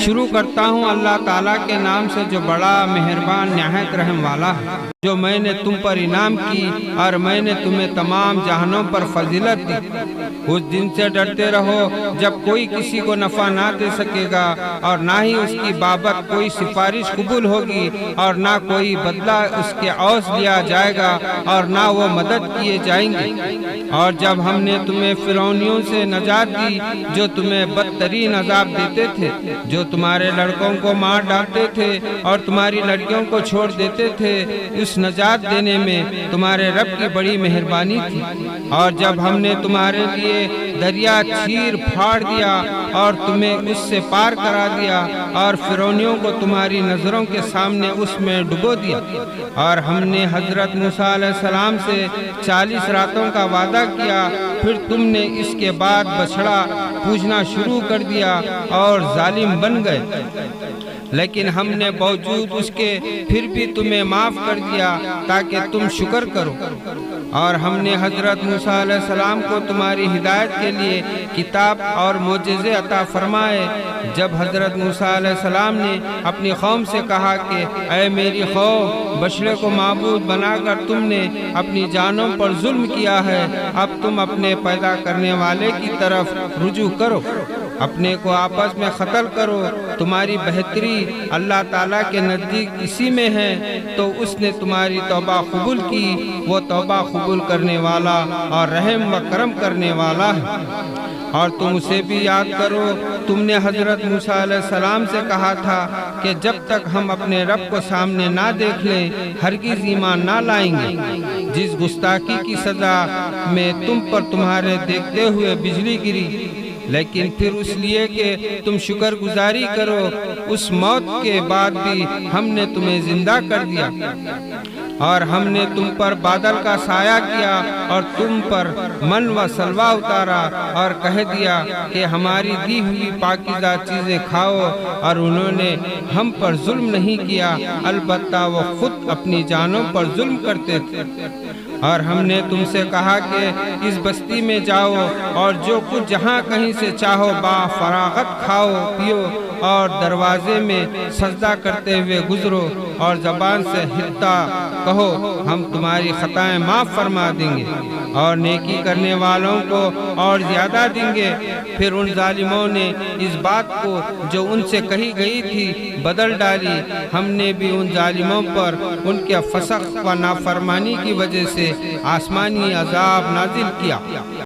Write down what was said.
شروع کرتا ہوں اللہ تعالیٰ کے نام سے جو بڑا مہربان نہایت رحم والا ہے۔ جو میں نے تم پر انعام کی اور میں نے تمہیں تمام جہانوں پر فضیلت دی۔ اس دن سے ڈرتے رہو جب کوئی کسی کو نفع نہ دے سکے گا اور نہ ہی اس کی بابت کوئی سفارش قبول ہوگی اور نہ کوئی بدلہ اس کے عوض لیا جائے گا اور نہ وہ مدد کیے جائیں گے۔ اور جب ہم نے تمہیں فرعونیوں سے نجات دی جو تمہیں بدترین عذاب دیتے تھے، جو تمہارے لڑکوں کو مار ڈالتے تھے اور تمہاری لڑکیوں کو چھوڑ دیتے تھے، اس نجات دینے میں تمہارے رب کی بڑی مہربانی تھی۔ اور جب ہم نے تمہارے لیے دریا چیر پھاڑ دیا اور تمہیں اس سے پار کرا دیا اور فرعونیوں کو تمہاری نظروں کے سامنے اس میں ڈبو دیا، اور ہم نے حضرت موسیٰ علیہ السلام سے 40 راتوں کا وعدہ کیا، پھر تم نے اس کے بعد بچھڑا پوجنا شروع کر دیا اور ظالم بن گئے، لیکن ہم نے باوجود اس کے پھر بھی تمہیں معاف کر دیا تاکہ تم شکر کرو۔ اور ہم نے حضرت موسیٰ علیہ السلام کو تمہاری ہدایت کے لیے کتاب اور معجزے عطا فرمائے۔ جب حضرت موسیٰ علیہ السلام نے اپنی قوم سے کہا کہ اے میری قوم، بچڑے کو معبود بنا کر تم نے اپنی جانوں پر ظلم کیا ہے، اب تم اپنے پیدا کرنے والے کی طرف رجوع کرو، اپنے کو آپس میں قتل کرو، تمہاری بہتری اللہ تعالیٰ کے نزدیک اسی میں ہے۔ تو اس نے تمہاری توبہ قبول کی، وہ توبہ قبول کرنے والا اور رحم و کرم کرنے والا ہے۔ اور تم اسے بھی یاد کرو، تم نے حضرت موسیٰ علیہ السلام سے کہا تھا کہ جب تک ہم اپنے رب کو سامنے نہ دیکھ لیں ہرگز ایمان نہ لائیں گے۔ جس گستاخی کی سزا میں تم پر تمہارے دیکھتے ہوئے بجلی گری، لیکن پھر اس لیے کہ تم شکر گزاری کرو، اس موت کے بعد بھی ہم نے تمہیں زندہ کر دیا، اور ہم نے تم پر بادل کا سایہ کیا اور تم پر من و سلوہ اتارا اور کہہ دیا کہ ہماری دی ہوئی پاکیزہ چیزیں کھاؤ، اور انہوں نے ہم پر ظلم نہیں کیا، البتہ وہ خود اپنی جانوں پر ظلم کرتے تھے۔ اور ہم نے تم سے کہا کہ اس بستی میں جاؤ اور جو کچھ جہاں کہیں سے چاہو با فراغت کھاؤ پیو، اور دروازے میں سجدہ کرتے ہوئے گزرو اور زبان سے ہلتا کہو ہم تمہاری خطائیں معاف فرما دیں گے اور نیکی کرنے والوں کو اور زیادہ دیں گے۔ پھر ان ظالموں نے اس بات کو جو ان سے کہی گئی تھی بدل ڈالی، ہم نے بھی ان ظالموں پر ان کے فسق و نافرمانی کی وجہ سے آسمانی عذاب نازل کیا۔